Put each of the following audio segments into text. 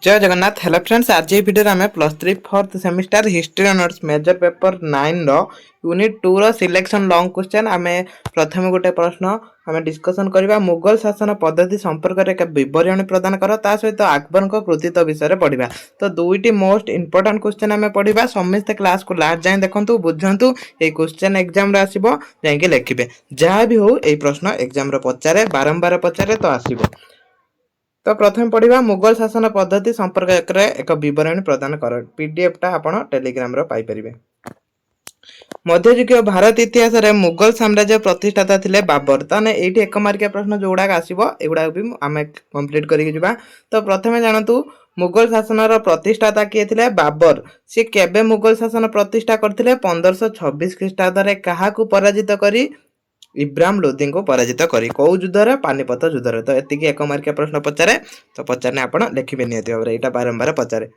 जय Jagannath. Hello friends, आज ये वीडियो आम +3 4th semester history honours major paper 9 unit 2 रो सिलेक्शन लॉन्ग क्वेश्चन आम प्रथम गोटे प्रश्न आम डिस्कसन करबा। मुगल शासन पद्धति संपर्क में एक विवरणी प्रदान कर ता सहित अकबर कृतित्व विषय पढ़ा। तो दुईटी मोस्ट इंपोर्टेंट क्वेश्चन आम पढ़ा। समस्त क्लास को लास्ट जाए देखु बुझंतु ये क्वेश्चन एग्जाम रे आसीबो जाके लिखिबे। जहाँ भी हो ये प्रश्न एग्जाम रे पचारे बारंबार पचारे तो आसीबो। तो प्रथम पढ़ा मुगल शासन पद्धति संपर्क में एक विवरणी प्रदान कर। पीडीएफ टा आपण टेलीग्राम रो पाई परिबे। मध्ययुगीय भारत इतिहास रे मुगल साम्राज्य प्रतिष्ठाता थिले बाबर। ताने एठी एक मार्किया प्रश्न जोड़ा आसीबो एगुडा भी आमे कंप्लीट करिक जिबा। तो प्रथमे जानतु मुगल शासन रो प्रतिष्ठाता किए थिले बाबर। से केबे मुगल शासन प्रतिष्ठा करथिले 1526 ख्रीष्टाब्द रे काहाकू पराजित करी इब्राहिम लोदी को पराजित करी कौ युद्ध रे पानीपत युद्ध रे। तो एतिकी एक मार्किया प्रश्न पचारे तो पचारने आपण लिखिबे नियति भाबरे एटा बारंबार पचारे।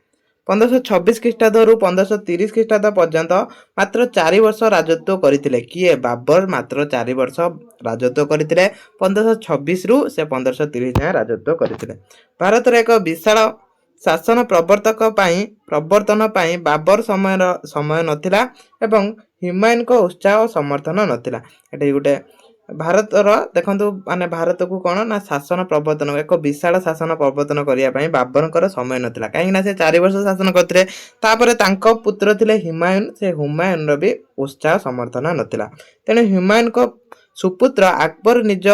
1526 ख्रीष्टाब्द रु 1530 ख्रीष्टाब्द पर्यंत मात्र 4 वर्ष राजत्व करथिले किए बाबर। मात्र 4 वर्ष राजत्व करथिले 1526 रु से 1530 जाय राजत्व करथिले। भारत रे एक विशाल शासन प्रवर्तन पाई बाबर समय नथिला एवं हुमायून को उत्साह और समर्थन नथिला। एटा गोटे भारतर देखंतु माने भारत को कोन ना शासन प्रवर्तन एक विशाल शासन प्रवर्तन करिया पई बाबरकर समय नथिला। काहे ना से 4 वर्ष शासन करथिले। तापरे तांको पुत्र थिले हुमायून। से हुमायून रो भी उत्साह समर्थन नथिला। तेने हुमायून को सुपुत्र अकबर निज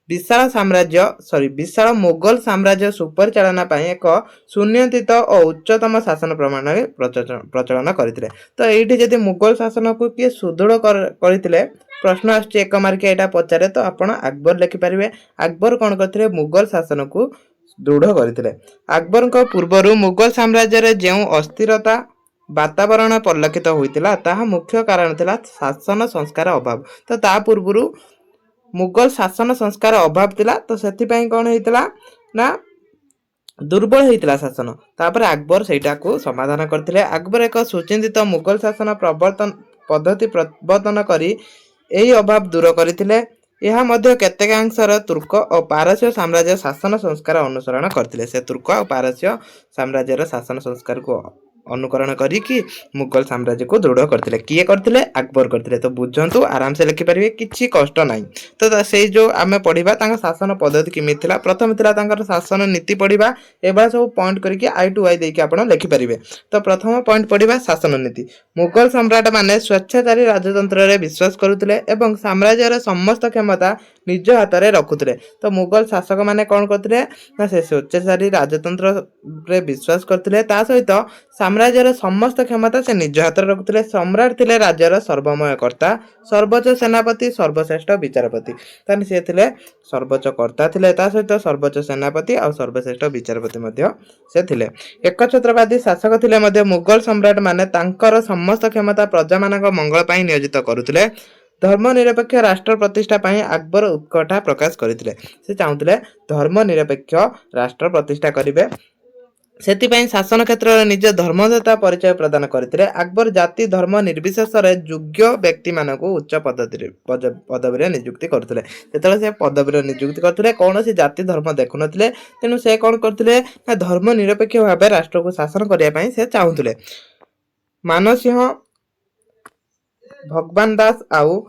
विशाल मुगल साम्राज्य सुपरिचालना एक सुनियंत्रित और उच्चतम शासन प्रणाली प्रचलन करथिले। तो एठी जदि मुगल शासन को किए सुदृढ़ करथिले प्रश्न आछे एक मार्किया एटा पचारे तो आपण अकबर लिखि परिबे। अकबर कोन करथिले मुगल शासन को दृढ़ करथिले। अकबर को पूर्वरु मुगल साम्राज्य रे जेउ अस्थिरता वातावरण परिलक्षित होइतिला ताहा मुख्य कारण थिला शासन संस्कार अभाव। तो ता पूर्वरु मुगल शासन संस्कार अभाव थिला। तो सेति पई कोन हेतिला ना दुर्बल हेतिला शासन। तापर अकबर सेटा को समाधान करथिले। अकबर एक सुचिंतित मुगल शासन प्रवर्तन पद्धति प्रवर्तन करी एही अभाव दूर करथिले। यह मध्य केतेकांशर तुर्क और पारस्य साम्राज्य शासन संस्कार अनुसरण करथिले। से तुर्क और पारस्य साम्राज्यर शासन संस्कार को अनुकरण करी कि मुगल साम्राज्य को दृढ़ करथिले। किए करथिले? अकबर करथिले। तो बुझंतु आराम से लिखि परिबे, किछि कष्ट नाही। तो से जो आमे पढिबा तांका शासन पद्धति किमि थिला। प्रथम थिला तांकर शासन नीति पढिबा। एबा सब पॉइंट करिकि आई टू आई देके आपण लिखि परिबे। तो प्रथम पॉइंट पढिबा शासन नीति। मुगल सम्राट माने स्वेच्छाचारी राजतंत्र रे विश्वास करुथिले एवं साम्राज्यर समस्त क्षमता निज हाथ रे रखुथिले। तो मुगल शासक माने कोन करथिले ना से स्वेच्छाचारी राजतंत्र रे विश्वास करथिले। ता सहित साम्राज्यर समस्त क्षमता से निज हाथ रे रखुथिले। सम्राट थिले राज्यर सर्वमय कर्ता, सर्वोच्च सेनापति, सर्वश्रेष्ठ विचारपति। ताने से थिले सर्वोच्च कर्ता थिले, ता सहित सर्वोच्च सेनापति और सर्वश्रेष्ठ विचारपति मध्ये से थिले। एकछत्रवादी शासक थिले मध्ये मुगल सम्राट माने तांकर समस्त क्षमता प्रजा मानक मंगल पई नियोजित करुथिले। धर्मनिरपेक्ष राष्ट्र प्रतिष्ठा पई अकबर उत्कंठा प्रकाश करथिले। से चाहुथिले धर्मनिरपेक्ष राष्ट्र प्रतिष्ठा करिवे। सेतिपई शासन क्षेत्र में निज धर्मदाता परिचय प्रदान करथिले। अकबर जाति धर्म निर्विशेष रे योग्य व्यक्ति मानकु उच्च पदवी रे नियुक्ति करथिले। जेतले से पदवी रे नियुक्ति करथिले कोनोसी जाति धर्म देखु नथिले। तेनु से कोन करथिले ना धर्म निरपेक्ष भाबे राष्ट्र को शासन करिया पई से चाहुथिले। मानसिंह, भगवान दास आउ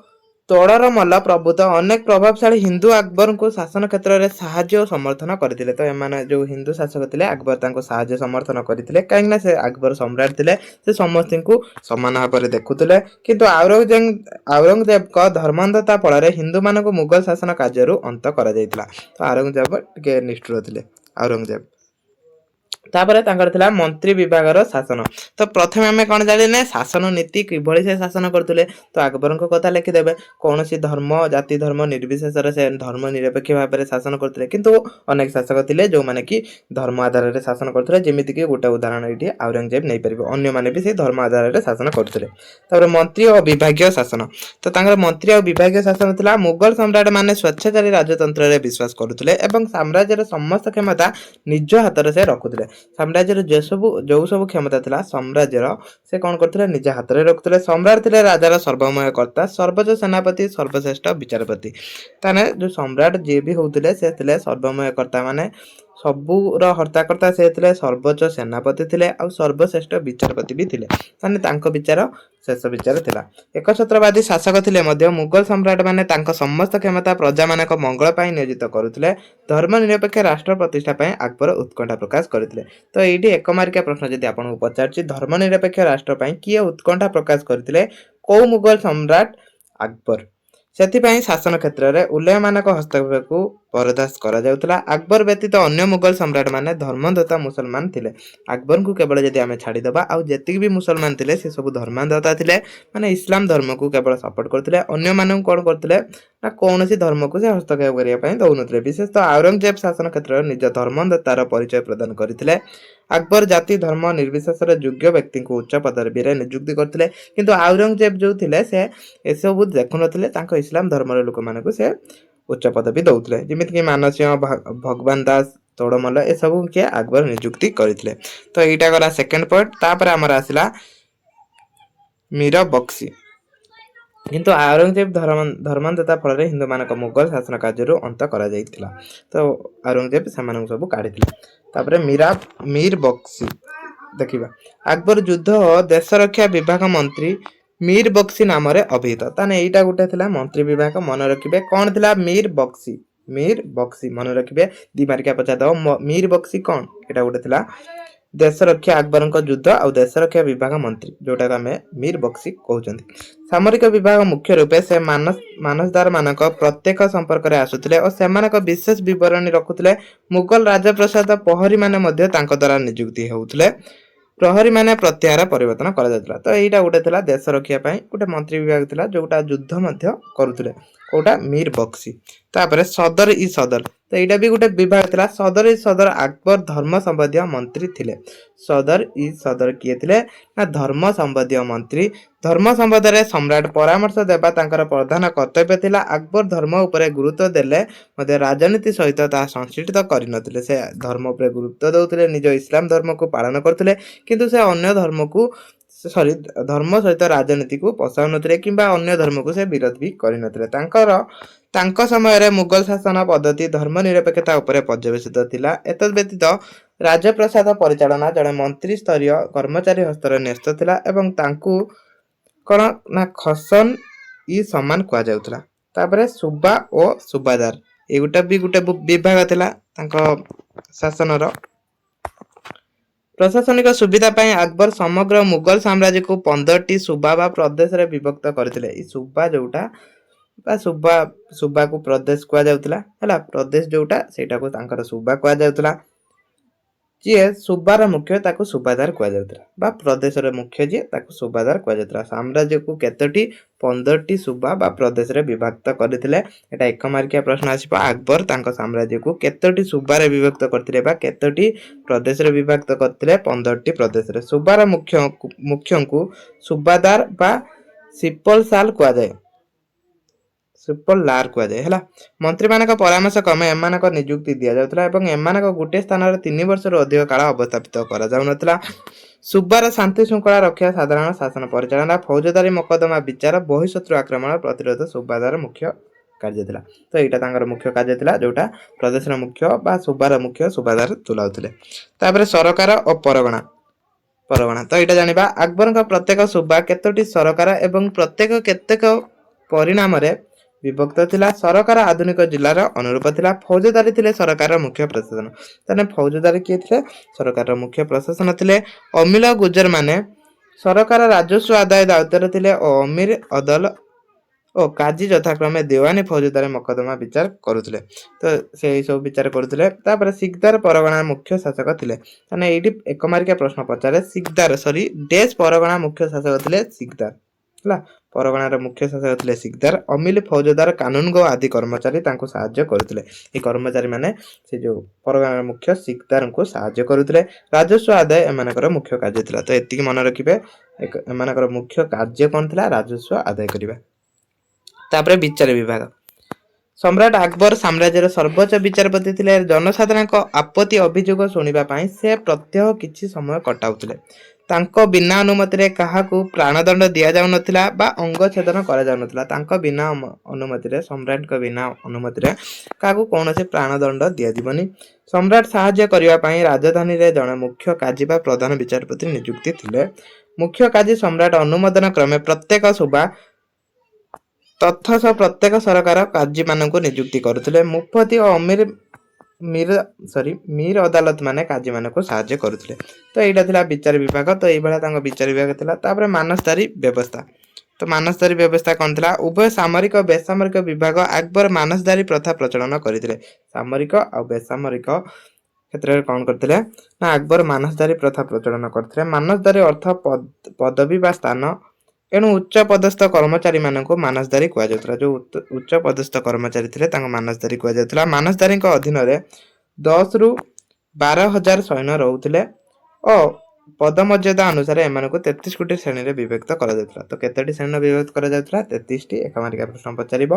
तोड़र मल्ल प्रभुत अनेक प्रभावशाली हिंदू अकबर को शासन क्षेत्र में साहाय्य और समर्थन करथिले। तो एमाने जो हिंदू शासक थिले अकबर तांको साहाय्य समर्थन करथिले। काहेकि ना से अकबर सम्राट थिले, से समस्त को समान भाव में देखुथिले। किंतु औरंगजेब को धर्मांधता फल हिंदू मान को मुगल शासन कार्य अंत करा जायतिला। तो औरंगजेब टिके निष्ठुर थिले औरंगजेब। तापर तांकर थिला मंत्री विभागर शासन। तो प्रथमे आमे कोन जानिले शासन नीति किभଳି से शासन करथुले। तो अकबर को कथा लिखि देबे। कोनोसी धर्म जाति धर्म निर्विशेष रे से धर्म निरपेक्ष भाव में शासन करथुले। किंतु अनेक शासक थिले जो माने कि धर्म आधार रे शासन करथुले। जेमिति कि गोटे उदाहरण एठी औरंगजेब नै परिबे। अन्य माने भी से धर्म आधार रे शासन करथुले। तापर मंत्री और विभागीय शासन। तो तांकर मंत्री और विभागीय शासन थिला मुगल सम्राट माने स्वेच्छाचारी राजतंत्र रे विश्वास करथुले एवं साम्राज्यर समस्त क्षमता निज हाथ रे से रखुथुले। साम्राज्यर जो सब क्षमता थिला साम्राज्यर से कौन करथिले निज हाथ रे रखुथुले। सम्राट थिले राजार सर्वमय कर्ता, सर्वोच्च सेनापति, सर्वश्रेष्ठ विचारपति। ताने जो सम्राट जे भी होउथिले से थिले सर्वमय कर्ता माने ସବୁର ହର୍ତ୍ତାକର୍ତ୍ତା ସେ ଥିଲେ, ସର୍ବୋଚ୍ଚ ସେନାପତି ଥିଲେ ଆଉ ସର୍ବଶ୍ରେଷ୍ଠ ବିଚାରପତି ବି ଥିଲେ। ମାନେ ତାଙ୍କ ବିଚାର ଶେଷ ବିଚାର ଥିଲା। ଏକଛତ୍ରବାଦୀ ଶାସକ ଥିଲେ ମଧ୍ୟ ମୁଗଲ ସମ୍ରାଟ ମାନେ ତାଙ୍କ ସମସ୍ତ କ୍ଷମତା ପ୍ରଜାମାନଙ୍କ ମଙ୍ଗଳ ପାଇଁ ନିୟୋଜିତ କରୁଥିଲେ। ଧର୍ମ ନିରପେକ୍ଷ ରାଷ୍ଟ୍ର ପ୍ରତିଷ୍ଠା ପାଇଁ ଆକବର ଉତ୍କଣ୍ଠା ପ୍ରକାଶ କରିଥିଲେ। ତ ଏଇଠି ଏକମାର୍କିଆ ପ୍ରଶ୍ନ ଯଦି ଆପଣଙ୍କୁ ପଚାରୁଛି, ଧର୍ମ ନିରପେକ୍ଷ ରାଷ୍ଟ୍ର ପାଇଁ କିଏ ଉତ୍କଣ୍ଠା ପ୍ରକାଶ କରିଥିଲେ? କୋଉ ମୁଗଲ ସମ୍ରାଟ? ଆକବର। ସେଥିପାଇଁ ଶାସନ କ୍ଷେତ୍ରରେ ଉଲେମାମାନଙ୍କ ହସ୍ତକ୍ଷେପକୁ ବରଦାସ୍ତ କରାଯାଉଥିଲା। ଆକବର ବ୍ୟତୀତ ଅନ୍ୟ ମୁଗଲ ସମ୍ରାଟ ମାନେ ଧର୍ମଦାତା ମୁସଲମାନ ଥିଲେ। ଆକବରଙ୍କୁ କେବଳ ଯଦି ଆମେ ଛାଡ଼ିଦେବା, ଆଉ ଯେତିକି ବି ମୁସଲମାନ ଥିଲେ ସେ ସବୁ ଧର୍ମଦାତା ଥିଲେ, ମାନେ ଇସଲାମ ଧର୍ମକୁ କେବଳ ସପୋର୍ଟ କରୁଥିଲେ। ଅନ୍ୟମାନଙ୍କୁ କ'ଣ କରୁଥିଲେ ନା କୌଣସି ଧର୍ମକୁ ସେ ହସ୍ତକ୍ଷେପ କରିବା ପାଇଁ ଦଉନଥିଲେ। ବିଶେଷତଃ ଔରଙ୍ଗଜେବ ଶାସନ କ୍ଷେତ୍ରରେ ନିଜ ଧର୍ମଦାତାର ପରିଚୟ ପ୍ରଦାନ କରିଥିଲେ। ଆକବର ଜାତି ଧର୍ମ ନିର୍ବିଶେଷରେ ଯୋଗ୍ୟ ବ୍ୟକ୍ତିଙ୍କୁ ଉଚ୍ଚ ପଦବୀରେ ନିଯୁକ୍ତି କରିଥିଲେ, କିନ୍ତୁ ଔରଙ୍ଗଜେବ ଯୋଉ ଥିଲେ ସେ ଏସବୁ ଦେଖୁନଥିଲେ। ତାଙ୍କ ଇସଲାମ ଧର୍ମର ଲୋକମାନଙ୍କୁ ସେ ଉଚ୍ଚ ପଦବୀ ଦଉଥିଲେ, ଯେମିତିକି ମାନସିଂହ, ଭଗବାନ ଦାସ, ତୋଡ଼ମଲ ଏସବୁ କିଏ ଆକବର ନିଯୁକ୍ତି କରିଥିଲେ। ତ ଏଇଟା ଗଲା ସେକେଣ୍ଡ ପଏଣ୍ଟ। ତାପରେ ଆମର ଆସିଲା ମୀର ବକ୍ସି। କିନ୍ତୁ ଔରଙ୍ଗଜେବ ଧର୍ମାନ୍ଧତା ଫଳରେ ହିନ୍ଦୁମାନଙ୍କ ମୁଗଲ ଶାସନ କାର୍ଯ୍ୟରୁ ଅନ୍ତ କରାଯାଇଥିଲା। ତ ଔରଙ୍ଗଜେବ ସେମାନଙ୍କୁ ସବୁ କାଢିଥିଲେ। ତାପରେ ମୀର ବକ୍ସି ଦେଖିବା, ଆକବର ଯୁଦ୍ଧ ଓ ଦେଶ ରକ୍ଷା ବିଭାଗ ମନ୍ତ୍ରୀ ମୀର ବକ୍ସି ନାମରେ ଅଭିହିତ। ତାହେଲେ ଏଇଟା ଗୋଟେ ଥିଲା ମନ୍ତ୍ରୀ ବିଭାଗ, ମନେ ରଖିବେ କ'ଣ ଥିଲା? ମୀର ବକ୍ସି। ମୀର ବକ୍ସି ମନେ ରଖିବେ, 2 ମାର୍କିଆ ପଚାରିଦବ। ମୀର ବକ୍ସି କ'ଣ? ଏଇଟା ଗୋଟେ ଥିଲା ଦେଶ ରକ୍ଷା ଆକବରଙ୍କ ଯୁଦ୍ଧ ଆଉ ଦେଶ ରକ୍ଷା ବିଭାଗ ମନ୍ତ୍ରୀ, ଯୋଉଟାକୁ ଆମେ ମୀର ବକ୍ସି କହୁଛନ୍ତି। ସାମରିକ ବିଭାଗ ମୁଖ୍ୟ ରୂପେ ସେ ମାନସଦାର ମାନଙ୍କ ପ୍ରତ୍ୟେକ ସମ୍ପର୍କରେ ଆସୁଥିଲେ ଓ ସେମାନଙ୍କ ବିଶେଷ ବିବରଣୀ ରଖୁଥିଲେ। ମୁଗଲ ରାଜପ୍ରସାଦ ପ୍ରହରୀ ମାନେ ମଧ୍ୟ ତାଙ୍କ ଦ୍ୱାରା ନିଯୁକ୍ତି ହେଉଥିଲେ। ପ୍ରହରୀ ମାନେ ପ୍ରତ୍ୟାହାର ପରିବର୍ତ୍ତନ କରାଯାଉଥିଲା। ତ ଏଇଟା ଗୋଟେ ଥିଲା ଦେଶ ରକ୍ଷା ପାଇଁ ଗୋଟେ ମନ୍ତ୍ରୀ ବିଭାଗ ଥିଲା, ଯୋଉଟା ଯୁଦ୍ଧ ମଧ୍ୟ କରୁଥିଲେ। କୋଉଟା? ମୀର ବକ୍ସି। ତାପରେ ସଦର ଇ ସଦର, ତ ଏଇଟା ବି ଗୋଟେ ବିଭାଗ ଥିଲା। ସଦର ଇ ସଦର ଆକବର ଧର୍ମ ସମ୍ବନ୍ଧୀୟ ମନ୍ତ୍ରୀ ଥିଲେ। ସଦର ଇ ସଦର କିଏ ଥିଲେ? ନା ଧର୍ମ ସମ୍ବନ୍ଧୀୟ ମନ୍ତ୍ରୀ। ଧର୍ମ ସମ୍ବନ୍ଧରେ ସମ୍ରାଟ ପରାମର୍ଶ ଦେବା ତାଙ୍କର ପ୍ରଧାନ କର୍ତ୍ତବ୍ୟ ଥିଲା। ଆକବର ଧର୍ମ ଉପରେ ଗୁରୁତ୍ୱ ଦେଲେ ମଧ୍ୟ ରାଜନୀତି ସହିତ ତାହା ସଂଶ୍ଳିଷ୍ଟ କରିନଥିଲେ। ସେ ଧର୍ମ ଉପରେ ଗୁରୁତ୍ୱ ଦେଉଥିଲେ, ନିଜ ଇସଲାମ ଧର୍ମକୁ ପାଳନ କରୁଥିଲେ, କିନ୍ତୁ ସେ ଅନ୍ୟ ଧର୍ମ ସହିତ ରାଜନୀତିକୁ ପଶାଉନଥିଲେ କିମ୍ବା ଅନ୍ୟ ଧର୍ମକୁ ସେ ବିରୋଧ ବି କରିନଥିଲେ। ତାଙ୍କ ସମୟରେ ମୁଗଲ ଶାସନ ପଦ୍ଧତି ଧର୍ମ ନିରପେକ୍ଷତା ଉପରେ ପର୍ଯ୍ୟବେସିତ ଥିଲା। ଏତଦ୍ ବ୍ୟତୀତ ରାଜପ୍ରସାଦ ପରିଚାଳନା ଜଣେ ମନ୍ତ୍ରୀ ସ୍ତରୀୟ କର୍ମଚାରୀ ହସ୍ତରେ ନ୍ୟସ୍ତ ଥିଲା ଏବଂ ତାଙ୍କୁ କ'ଣ ନା ଖସନ ଇ ସମାନ କୁହାଯାଉଥିଲା। ତାପରେ ସୁବା ଓ ସୁବାଦାର, ଏଇଟା ବି ଗୋଟେ ବିଭାଗ ଥିଲା ତାଙ୍କ ଶାସନର। ପ୍ରଶାସନିକ ସୁବିଧା ପାଇଁ ଆକବର ସମଗ୍ର ମୁଗଲ ସାମ୍ରାଜ୍ୟକୁ 15ଟି ସୁବା ବା ପ୍ରଦେଶରେ ବିଭକ୍ତ କରିଥିଲେ। ଏଇ ସୁବା ଯୋଉଟା ବା ସୁବାକୁ ପ୍ରଦେଶ କୁହାଯାଉଥିଲା ହେଲା। ପ୍ରଦେଶ ଯୋଉଟା ସେଇଟାକୁ ତାଙ୍କର ସୁବା କୁହାଯାଉଥିଲା। ଯିଏ ସୁବାର ମୁଖ୍ୟ ତାକୁ ସୁବାଦାର କୁହାଯାଉଥିଲା, ବା ପ୍ରଦେଶର ମୁଖ୍ୟ ଯିଏ ତାକୁ ସୁବାଦାର କୁହାଯାଉଥିଲା। ସାମ୍ରାଜ୍ୟକୁ କେତୋଟି? 15ଟି ସୁବା ବା ପ୍ରଦେଶରେ ବିଭକ୍ତ କରିଥିଲେ। ଏଟା 1 ମାର୍କିଆ ପ୍ରଶ୍ନ ଆସିବ। ଆକବର ତାଙ୍କ ସାମ୍ରାଜ୍ୟକୁ କେତୋଟି ସୁବାରେ ବିଭକ୍ତ କରିଥିଲେ ବା କେତୋଟି ପ୍ରଦେଶରେ ବିଭକ୍ତ କରିଥିଲେ? 15ଟି ପ୍ରଦେଶରେ। ସୁବାର ମୁଖ୍ୟଙ୍କୁ ସୁବାଦାର ବା ସିପଲସାଲ କୁହାଯାଏ, ସୁପରଲାର କୁହାଯାଏ ହେଲା। ମନ୍ତ୍ରୀମାନଙ୍କ ପରାମର୍ଶ କ୍ରମେ ଏମାନଙ୍କ ନିଯୁକ୍ତି ଦିଆଯାଉଥିଲା ଏବଂ ଏମାନଙ୍କ ଗୋଟିଏ ସ୍ଥାନରେ 3 ବର୍ଷରୁ ଅଧିକ କାଳ ଅବସ୍ଥାପିତ କରାଯାଉନଥିଲା। ସୁବାର ଶାନ୍ତି ଶୃଙ୍ଖଳା ରକ୍ଷା, ସାଧାରଣ ଶାସନ ପରିଚାଳନା, ଫୌଜଦାରୀ ମକଦ୍ଦମା ବିଚାର, ବହିଃଶତ୍ରୁ ଆକ୍ରମଣ ପ୍ରତିରୋଧ ସୁବାଦାର ମୁଖ୍ୟ କାର୍ଯ୍ୟ ଥିଲା। ତ ଏଇଟା ତାଙ୍କର ମୁଖ୍ୟ କାର୍ଯ୍ୟ ଥିଲା, ଯୋଉଟା ପ୍ରଦେଶର ମୁଖ୍ୟ ବା ସୁବାର ମୁଖ୍ୟ ସୁବାଦାର ତୁଲାଉଥିଲେ। ତାପରେ ସରକାର ଓ ପରଗଣା। ତ ଏଇଟା ଜାଣିବା, ଆକବରଙ୍କ ପ୍ରତ୍ୟେକ ସୁବା କେତୋଟି ସରକାର ଏବଂ ପ୍ରତ୍ୟେକ କେତେକ ପରିଣାମରେ ବିଭକ୍ତ ଥିଲା। ସରକାର ଆଧୁନିକ ଜିଲ୍ଲାର ଅନୁରୂପ ଥିଲା। ଫୌଜଦାରୀ ଥିଲେ ସରକାରର ମୁଖ୍ୟ ପ୍ରଶାସନ। ତାହେଲେ ଫୌଜଦାରୀ କିଏ ଥିଲେ? ସରକାରର ମୁଖ୍ୟ ପ୍ରଶାସନ ଥିଲେ। ଅମିଲ ଗୁଜର ମାନେ ସରକାର ରାଜସ୍ୱ ଆଦାୟ ଦାୟିତ୍ୱରେ ଥିଲେ ଓ ଅମିର, ଅଦଲ ଓ କାଜୀ ଯଥାକ୍ରମେ ଦେୱାନୀ ଫୌଜଦାରୀ ମକଦ୍ଦମା ବିଚାର କରୁଥିଲେ। ତ ସେ ଏଇ ସବୁ ବିଚାର କରୁଥିଲେ। ତାପରେ ସିକଦାର ପରଗଣାର ମୁଖ୍ୟ ଶାସକ ଥିଲେ। ମାନେ ଏଇଠି 1 ମାର୍କିଆ ପ୍ରଶ୍ନ ପଚାରେ, ଡେସ୍ ପରଗଣା ମୁଖ୍ୟ ଶାସକ ଥିଲେ ସିକଦାର ହେଲା। ପରଗଣାର ମୁଖ୍ୟ ଶାସକ ଥିଲେ ସିକଦାର। ଅମିଲ ଫୌଜଦାର, କାନୁନଗୋ ଆଦି କର୍ମଚାରୀ ତାଙ୍କୁ ସାହାଯ୍ୟ କରୁଥିଲେ। এই କର୍ମଚାରୀ ମାନେ ସେ ଯୋଉ ପରଗଣାର ମୁଖ୍ୟ ସିକଦାରଙ୍କୁ ସାହାଯ୍ୟ କରୁଥିଲେ। ରାଜସ୍ୱ ଆଦାୟ ଏମାନଙ୍କର ମୁଖ୍ୟ କାର୍ଯ୍ୟ ଥିଲା। ତ ଏତିକି ମନେ ରଖିବେ, ଏମାନଙ୍କର ମୁଖ୍ୟ କାର୍ଯ୍ୟ କ'ଣ ଥିଲା? ରାଜସ୍ୱ ଆଦାୟ କରିବା। ତାପରେ ବିଚାର ବିଭାଗ। ସମ୍ରାଟ ଆକବର ସାମ୍ରାଜ୍ୟର ସର୍ବୋଚ୍ଚ ବିଚାରପତି ଥିଲେ। ଜନସାଧାରଣଙ୍କ ଆପତ୍ତି ଅଭିଯୋଗ ଶୁଣିବା ପାଇଁ ସେ ପ୍ରତ୍ୟହ କିଛି ସମୟ କଟାଉଥିଲେ। ତାଙ୍କ ବିନା ଅନୁମତିରେ କାହାକୁ ପ୍ରାଣଦଣ୍ଡ ଦିଆଯାଉନଥିଲା ବା ଅଙ୍ଗଛେଦନ କରାଯାଉନଥିଲା। ତାଙ୍କ ବିନା ଅନୁମତିରେ, ସମ୍ରାଟଙ୍କ ବିନା ଅନୁମତିରେ କାହାକୁ କୌଣସି ପ୍ରାଣଦଣ୍ଡ ଦିଆଯିବନି। ସମ୍ରାଟ ସାହାଯ୍ୟ କରିବା ପାଇଁ ରାଜଧାନୀରେ ଜଣେ ମୁଖ୍ୟ କାଜୀ ବା ପ୍ରଧାନ ବିଚାରପତି ନିଯୁକ୍ତି ଥିଲେ। ମୁଖ୍ୟ କାଜୀ ସମ୍ରାଟ ଅନୁମୋଦନ କ୍ରମେ ପ୍ରତ୍ୟେକ ସୁବା ତଥା ପ୍ରତ୍ୟେକ ସରକାର କାଜୀମାନଙ୍କୁ ନିଯୁକ୍ତି କରୁଥିଲେ। ମୁଫତି ଓ ମୀର ଅଦାଲତ ମାନେ କାଜୀମାନଙ୍କୁ ସାହାଯ୍ୟ କରୁଥିଲେ। ତ ଏଇଟା ଥିଲା ବିଚାର ବିଭାଗ। ତ ଏଇଭଳିଆ ତାଙ୍କ ବିଚାର ବିଭାଗ ଥିଲା। ତାପରେ ମାନସଦାରୀ ବ୍ୟବସ୍ଥା। ତ ମାନସଦାରୀ ବ୍ୟବସ୍ଥା କ'ଣ ଥିଲା? ଉଭୟ ସାମରିକ ଓ ବେସାମରିକ ବିଭାଗ ଆକବର ମାନସଦାରୀ ପ୍ରଥା ପ୍ରଚଳନ କରିଥିଲେ। ସାମରିକ ଆଉ ବେସାମରିକ କ୍ଷେତ୍ରରେ କ'ଣ କରିଥିଲେ ନା ଆକବର ମାନସଦାରୀ ପ୍ରଥା ପ୍ରଚଳନ କରିଥିଲେ। ମାନସଦାରୀ ଅର୍ଥ ପଦବୀ ବା ସ୍ଥାନ। ଏଣୁ ଉଚ୍ଚ ପଦସ୍ଥ କର୍ମଚାରୀମାନଙ୍କୁ ମାନସଦାରୀ କୁହାଯାଉଥିଲା। ଯେଉଁ ଉଚ୍ଚ ପଦସ୍ଥ କର୍ମଚାରୀ ଥିଲେ ତାଙ୍କ ମାନସଦାରୀ କୁହାଯାଉଥିଲା। ମାନସଦାରୀଙ୍କ ଅଧୀନରେ 10 ରୁ 12,000 ସୈନ୍ୟ ରହୁଥିଲେ ଓ ପଦମର୍ଯ୍ୟାଦା ଅନୁସାରେ ଏମାନଙ୍କୁ 33ଟି ଶ୍ରେଣୀରେ ବିଭକ୍ତ କରାଯାଉଥିଲା। ତ କେତୋଟି ଶ୍ରେଣୀରେ ବିଭକ୍ତ କରାଯାଉଥିଲା? 33ଟି। ଏକମାରିକା ପ୍ରଶ୍ନ ପଚାରିବ।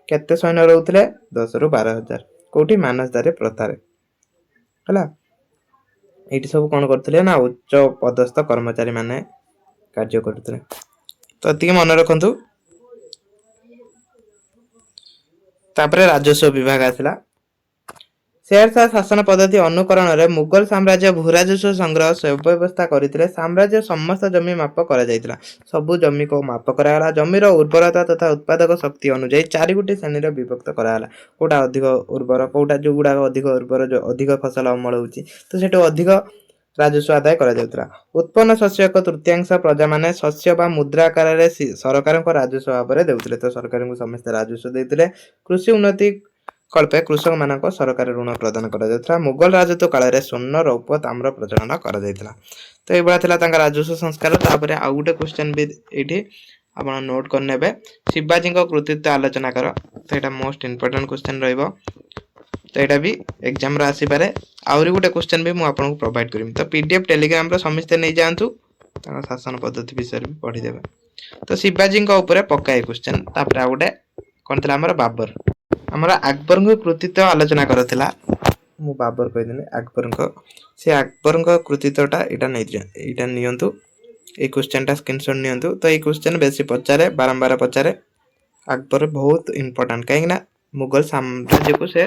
କେତେ ସୈନ୍ୟ ରହୁଥିଲେ? 10 ରୁ 12,000। କୋଉଠି? ମାନସଦାରୀ ପ୍ରଥାରେ। ହେଲା, ଏଇଠି ସବୁ କ'ଣ କରୁଥିଲେ ନା ଉଚ୍ଚ ପଦସ୍ଥ କର୍ମଚାରୀ ମାନେ କାର୍ଯ୍ୟ କରୁଥିଲେ। ତ ଏତିକି ମନେ ରଖନ୍ତୁ। ତାପରେ ରାଜସ୍ୱ ବିଭାଗ ଆସିଲା। ଶେରଶାହ ଶାସନ ପଦ୍ଧତି ଅନୁକରଣରେ ମୁଗଲ ସାମ୍ରାଜ୍ୟ ଭୂରାଜସ୍ୱ ସଂଗ୍ରହ ସୁବ୍ୟବସ୍ଥା କରିଥିଲେ। ସାମ୍ରାଜ୍ୟ ସମସ୍ତ ଜମି ମାପ କରାଯାଇଥିଲା। ସବୁ ଜମିକୁ ମାପ କରାଗଲା। ଜମିର ଉର୍ବରତା ତଥା ଉତ୍ପାଦକ ଶକ୍ତି ଅନୁଯାୟୀ 4ଗୋଟି ଶ୍ରେଣୀରେ ବିଭକ୍ତ କରାଗଲା। କୋଉଟା ଅଧିକ ଉର୍ବର, କୋଉଟା ଯୋଉଗୁଡାକ ଅଧିକ ଉର୍ବର, ଯୋଉ ଅଧିକ ଫସଲ ଅମଳ ହଉଛି, ତ ସେଠୁ ଅଧିକ ରାଜସ୍ୱ ଆଦାୟ କରାଯାଉଥିଲା। ଉତ୍ପନ୍ନ ଶସ୍ୟ ଏକ ତୃତୀୟାଂଶ ପ୍ରଜାମାନେ ଶସ୍ୟ ବା ମୁଦ୍ରା ଆକାରରେ ସରକାରଙ୍କ ରାଜସ୍ୱ ଭାବରେ ଦେଉଥିଲେ। ତ ସରକାରଙ୍କୁ ସମସ୍ତେ ରାଜସ୍ୱ ଦେଇଥିଲେ। କୃଷି ଉନ୍ନତି କଳ୍ପେ କୃଷକମାନଙ୍କ ସରକାରୀ ଋଣ ପ୍ରଦାନ କରାଯାଉଥିଲା। ମୁଗଲ ରାଜତ୍ୱ କାଳରେ ସ୍ୱର୍ଣ୍ଣ, ରୌପ୍ୟ, ତାମ୍ର ପ୍ରଚଳନ କରାଯାଇଥିଲା। ତ ଏଇଭଳିଆ ଥିଲା ତାଙ୍କ ରାଜସ୍ୱ ସଂସ୍କାର। ତାପରେ ଆଉ ଗୋଟେ କ୍ୱେଶ୍ଚନ ବି ଏଇଠି ଆପଣ ନୋଟ୍ କରିନେବେ। ଶିବାଜୀଙ୍କ କୃତିତ୍ୱ ଆଲୋଚନା କର। ତ ଏଇଟା ମୋଷ୍ଟ ଇମ୍ପୋର୍ଟାଣ୍ଟ କ୍ୱେଶ୍ଚନ ରହିବ। ତ ଏଇଟା ବି ଏକ୍ଜାମରେ ଆସିପାରେ। ଆହୁରି ଗୋଟେ କ୍ୱେଶ୍ଚନ ବି ମୁଁ ଆପଣଙ୍କୁ ପ୍ରୋଭାଇଡ କରିବି। ତ PDF ଟେଲିଗ୍ରାମର ସମସ୍ତେ ନେଇଯାଆନ୍ତୁ। ତାଙ୍କ ଶାସନ ପଦ୍ଧତି ବିଷୟରେ ବି ପଢିଦେବେ। ତ ଶିବାଜୀଙ୍କ ଉପରେ ପକାଏ କ୍ୱେଶ୍ଚନ। ତାପରେ ଆଉ ଗୋଟେ କ'ଣ ଥିଲା ଆମର? ବାବର। ଆମର ଆକବରଙ୍କ କୃତିତ୍ୱ ଆଲୋଚନା କରୁଥିଲା। ମୁଁ ବାବର କହିଦେଲି, ଆକବରଙ୍କ। ସେ ଆକବରଙ୍କ କୃତିତ୍ୱଟା ଏଇଟା ନିଅନ୍ତୁ। ଏଇ କ୍ୱେଶ୍ଚନଟା ସ୍କ୍ରିନଶଟ ନିଅନ୍ତୁ। ତ ଏଇ କ୍ୱେଶ୍ଚନ ବେଶୀ ପଚାରେ, ବାରମ୍ବାର ପଚାରେ। ଆକବର ବହୁତ ଇମ୍ପୋର୍ଟାଣ୍ଟ, କାହିଁକି ନା ମୁଗଲ ସାମ୍ରାଜ୍ୟକୁ ସେ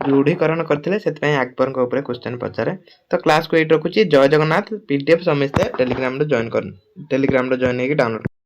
ଦୃଢୀକରଣ କରିଥିଲେ। ସେଥିପାଇଁ ଆକବରଙ୍କ ଉପରେ କ୍ୱେଶ୍ଚନ ପଚାରେ। ତ କ୍ଲାସକୁ ଏଇଠି ରଖୁଛି। ଜୟ ଜଗନ୍ନାଥ। PDF ସମସ୍ତେ ଟେଲିଗ୍ରାମରେ ଜଏନ୍ ହେଇକି ଡାଉନଲୋଡ